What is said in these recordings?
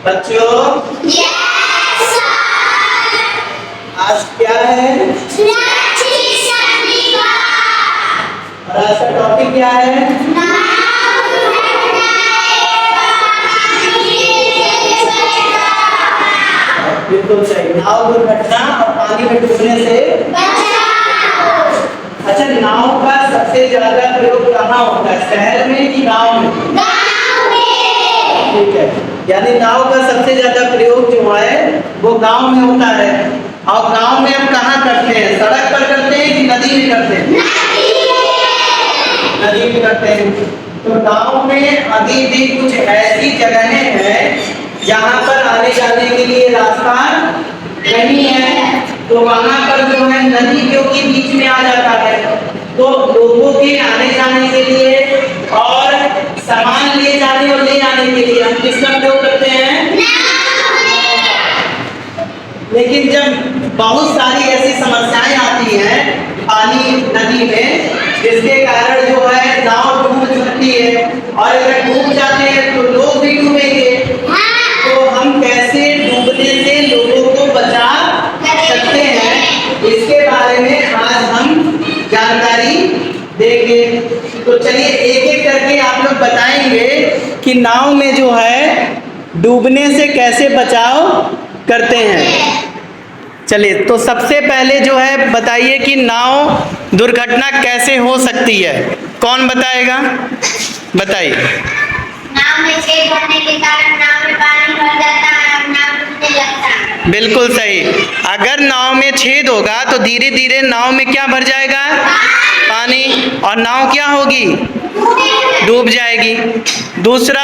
बच्चों आज क्या है? और आज का टॉपिक क्या है? बिल्कुल सही। नाव दुर्घटना और पानी में डूबने से अच्छा, नाव का सबसे ज्यादा प्रयोग कहाँ होता है, शहर में कि गांव में? ठीक है, यानी नाव का सबसे ज्यादा प्रयोग जो है वो गांव में होता है। और गांव में हम कहाँ करते हैं, सड़क पर करते हैं कि नदी में करते हैं? नदी में करते हैं। तो गांव में अभी भी कुछ ऐसी जगहें हैं जहाँ पर आने जाने के लिए रास्ता नहीं है, तो वहाँ पर जो है नदी क्योंकि बीच में आ जाता है, तो लोगों के आने जाने के लिए और सामान ले जाने और ले आने के लिए हम किसका प्रयोग करते हैं? लेकिन जब बहुत सारी ऐसी समस्याएं आती हैं पानी नदी में, जिसके कारण जो है नाव डूब सकती है, और अगर डूब जाते हैं तो लोग भी डूबेंगे, तो हम कैसे डूबने से लोगों को बचा सकते हैं, इसके बारे में आज हम जानकारी देंगे। तो चलिए एक एक करके आप लोग बताएंगे कि नाव में जो है डूबने से कैसे बचाव करते हैं। चलिए, तो सबसे पहले जो है बताइए कि नाव दुर्घटना कैसे हो सकती है, कौन बताएगा? बताइए। नाव में छेद होने के कारण नाव में पानी भर जाता है और नाव डूबने लगता है। बिल्कुल सही। अगर नाव में छेद होगा तो धीरे धीरे नाव में क्या भर जाएगा? पानी, और नाव क्या होगी? डूब जाएगी। दूसरा,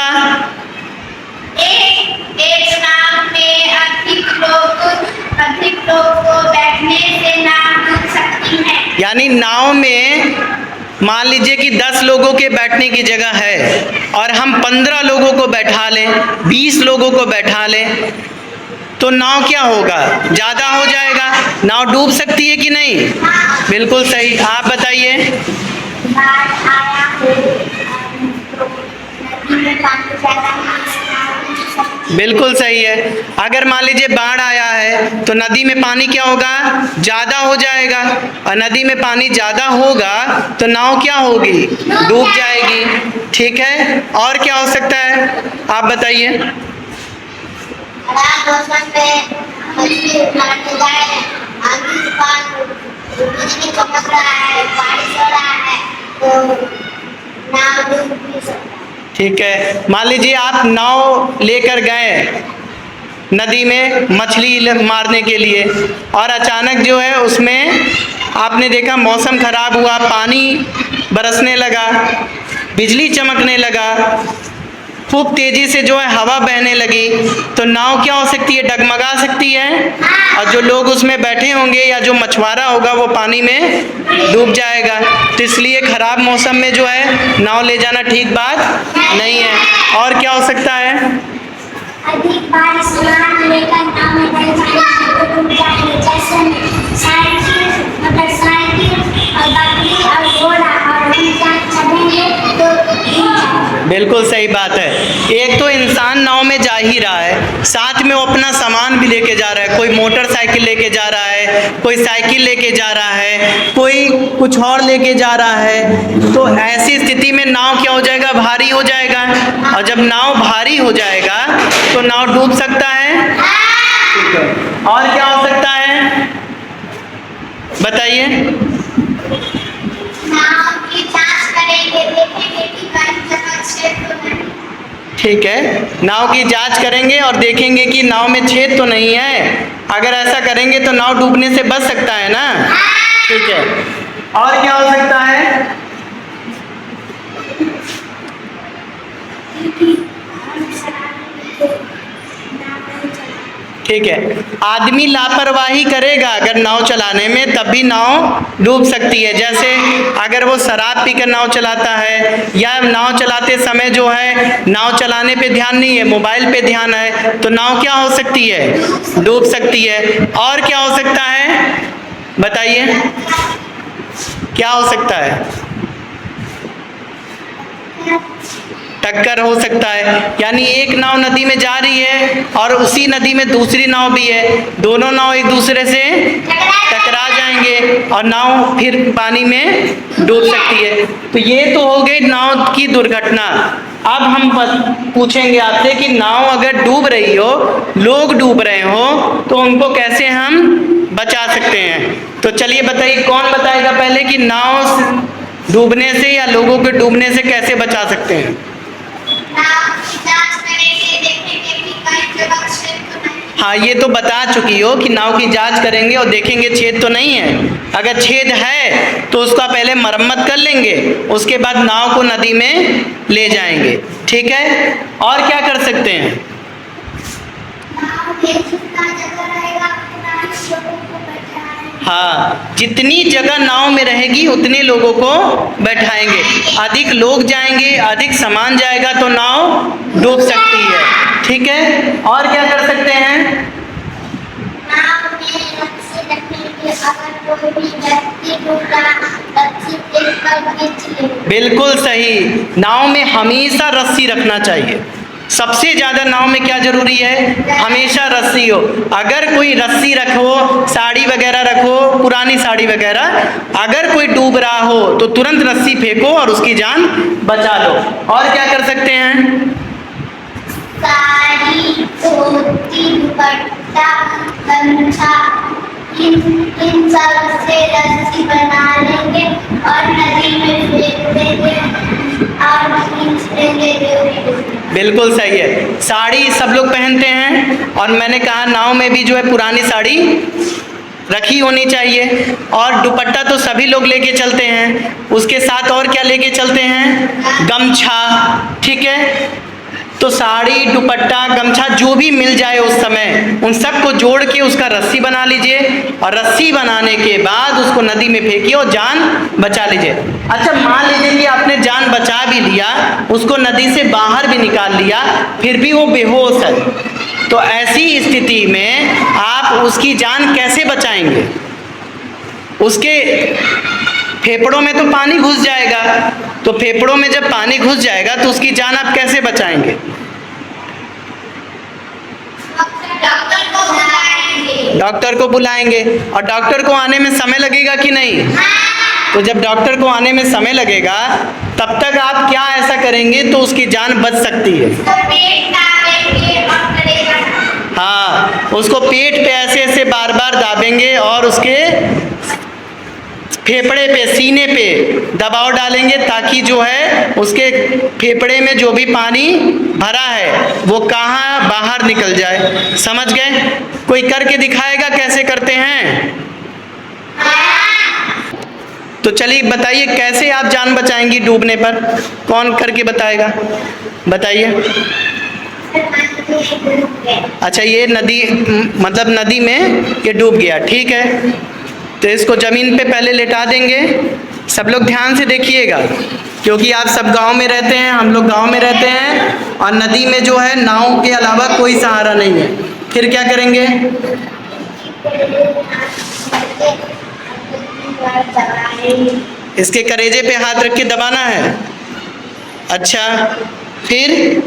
एक नाव में अधिक लोग को बैठने से नाव डूब सकती है। यानी नाव में मान लीजिए कि 10 लोगों के बैठने की जगह है और हम 15 लोगों को बैठा लें, 20 लोगों को बैठा लें, तो नाव क्या होगा? ज़्यादा हो जाएगा, नाव डूब सकती है कि नहीं? बिल्कुल सही। आप बताइए। बाढ़ आया हो तो नदी में पानी ज्यादा होने से नाव डूब सकती है। बिल्कुल सही है। अगर मान लीजिए बाढ़ आया है तो नदी में पानी क्या होगा? ज़्यादा हो जाएगा, और नदी में पानी ज़्यादा होगा तो नाव क्या होगी? डूब जाएगी। ठीक है, और क्या हो सकता है, आप बताइए। खराब मौसम में मछली मारने जाए, आंधी तूफान, बिजली चमक रहा है, बारिश हो रहा है, तो नाव डूब भी सकता है। ठीक है, मान लीजिए आप नाव लेकर गए नदी में मछली मारने के लिए, और अचानक जो है उसमें आपने देखा मौसम खराब हुआ, पानी बरसने लगा, बिजली चमकने लगा, खूब तेजी से जो है हवा बहने लगी, तो नाव क्या हो सकती है? डगमगा सकती है, और जो लोग उसमें बैठे होंगे या जो मछुआरा होगा वो पानी में डूब जाएगा। तो इसलिए खराब मौसम में जो है नाव ले जाना ठीक बात नहीं है। और क्या हो सकता है? अधिक बारिश सामान लेकर नाव में बैठ जाए तो डूब जाएंगे, जैसे साइकिल, मोटरसाइकिल और बकरी और घोड़ा, और हम जहाँ चढ़ेंगे तो डूब जाएंगे। बिल्कुल सही बात है। एक तो इंसान नाव में जा ही रहा है, साथ में वो अपना सामान भी लेके जा रहा है, कोई मोटरसाइकिल लेके जा रहा है, कोई साइकिल लेके जा रहा है, कोई कुछ और लेके जा रहा है, तो ऐसी स्थिति में नाव क्या हो जाएगा? भारी हो जाएगा, और जब नाव भारी हो जाएगा तो नाव डूब सकता है। ठीक है, और क्या हो सकता है, बताइए। नाव की जांच करेंगे, देखेंगे कि कहीं जगह छेद तो नहीं। ठीक है, नाव की जांच करेंगे और देखेंगे कि नाव में छेद तो नहीं है। अगर ऐसा करेंगे तो नाव डूबने से बच सकता है ना। ठीक है, और क्या हो सकता है? ठीक है, आदमी लापरवाही करेगा अगर नाव चलाने में, तब भी नाव डूब सकती है। जैसे अगर वो शराब पीकर नाव चलाता है, या नाव चलाते समय जो है नाव चलाने पे ध्यान नहीं है, मोबाइल पे ध्यान है, तो नाव क्या हो सकती है? डूब सकती है। और क्या हो सकता है, बताइए, क्या हो सकता है? टक्कर हो सकता है। यानी एक नाव नदी में जा रही है और उसी नदी में दूसरी नाव भी है, दोनों नाव एक दूसरे से टकरा जाएंगे और नाव फिर पानी में डूब सकती है। तो ये तो हो गई नाव की दुर्घटना। अब हम पूछेंगे आपसे कि नाव अगर डूब रही हो, लोग डूब रहे हो, तो उनको कैसे हम बचा सकते हैं। तो चलिए बताइए, कौन बताएगा पहले कि नाव डूबने से या लोगों के डूबने से कैसे बचा सकते हैं। हाँ, ये तो बता चुकी हो कि नाव की जांच करेंगे और देखेंगे छेद तो नहीं है। अगर छेद है तो उसका पहले मरम्मत कर लेंगे, उसके बाद नाव को नदी में ले जाएंगे। ठीक है, और क्या कर सकते हैं। हाँ, जितनी जगह नाव में रहेगी उतने लोगों को बैठाएंगे। अधिक लोग जाएंगे, अधिक सामान जाएगा तो नाव डूब सकती है। ठीक है, और क्या कर सकते हैं। बिल्कुल सही, नाव में हमेशा रस्सी रखना चाहिए। सबसे ज्यादा नाव में क्या जरूरी है, हमेशा रस्सी हो। अगर कोई रस्सी रखो, साड़ी वगैरह रखो, पुरानी साड़ी वगैरह, अगर कोई डूब रहा हो तो तुरंत रस्सी फेंको और उसकी जान बचा लो। और क्या कर सकते हैं। साड़ी, धोती, दुपट्टा, गमछा, इन सब से रस्सी बना लेंगे और नदी में फेंक देंगे और खींच देंगे। बिल्कुल सही है, साड़ी सब लोग पहनते हैं और मैंने कहा नाव में भी जो है पुरानी साड़ी रखी होनी चाहिए। और दुपट्टा तो सभी लोग लेके चलते हैं, उसके साथ और क्या लेके चलते हैं, गमछा। ठीक है, तो साड़ी, दुपट्टा, गमछा जो भी मिल जाए उस समय, उन सबको जोड़ के उसका रस्सी बना लीजिए और रस्सी बनाने के बाद उसको नदी में फेंकिए और जान बचा लीजिए। अच्छा, मान लीजिए कि आपने जान बचा भी लिया, उसको नदी से बाहर भी निकाल लिया, फिर भी वो बेहोश है, तो ऐसी स्थिति में आप उसकी जान कैसे बचाएंगे। उसके फेफड़ों में तो पानी घुस जाएगा, तो फेफड़ों में जब पानी घुस जाएगा तो उसकी जान आप कैसे बचाएंगे। डॉक्टर को बुलाएंगे, और डॉक्टर को आने में समय लगेगा कि नहीं। तो जब डॉक्टर को आने में समय लगेगा तब तक आप क्या ऐसा करेंगे तो उसकी जान बच सकती है। हाँ, उसको पेट पे ऐसे ऐसे बार बार दाबेंगे और उसके फेफड़े पे, सीने पे दबाव डालेंगे ताकि जो है उसके फेफड़े में जो भी पानी भरा है वो कहाँ बाहर निकल जाए। समझ गए। कोई करके दिखाएगा कैसे करते हैं। तो चलिए बताइए कैसे आप जान बचाएंगी डूबने पर, कौन करके बताएगा, बताइए। अच्छा, ये नदी, मतलब नदी में ये डूब गया। ठीक है, तो इसको ज़मीन पे पहले लेटा देंगे। सब लोग ध्यान से देखिएगा, क्योंकि आप सब गांव में रहते हैं, हम लोग गांव में रहते हैं और नदी में जो है नाव के अलावा कोई सहारा नहीं है। फिर क्या करेंगे। इसके करेजे पे हाथ रख के दबाना है। अच्छा, फिर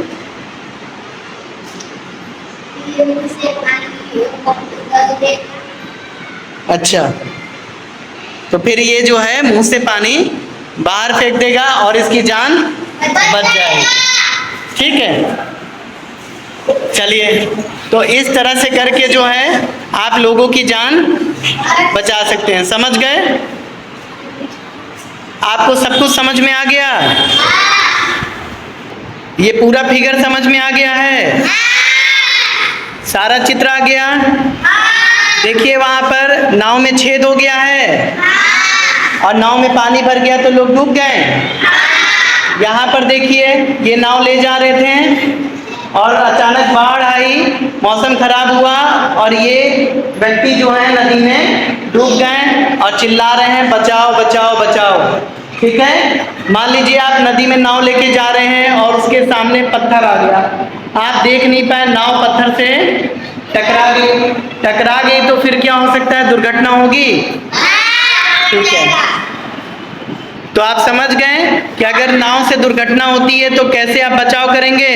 अच्छा, तो फिर ये जो है मुंह से पानी बाहर फेंक देगा और इसकी जान बच जाएगी। ठीक है, चलिए, तो इस तरह से करके जो है आप लोगों की जान बचा सकते हैं। समझ गए। आपको सब कुछ समझ में आ गया, ये पूरा फिगर समझ में आ गया है, सारा चित्र आ गया। देखिए वहां पर नाव में छेद हो गया है और नाव में पानी भर गया तो लोग डूब गए। यहाँ पर देखिए ये नाव ले जा रहे थे और अचानक बाढ़ आई, मौसम खराब हुआ और ये व्यक्ति जो है नदी में डूब गए और चिल्ला रहे हैं बचाओ बचाओ बचाओ। ठीक है, मान लीजिए आप नदी में नाव लेके जा रहे हैं और उसके सामने पत्थर आ गया, आप देख नहीं पाए, नाव पत्थर से टकरा गई तो फिर क्या हो सकता है, दुर्घटना होगी। ठीक है, तो तो आप समझ गए कि अगर नाव से दुर्घटना होती है तो कैसे आप बचाव करेंगे।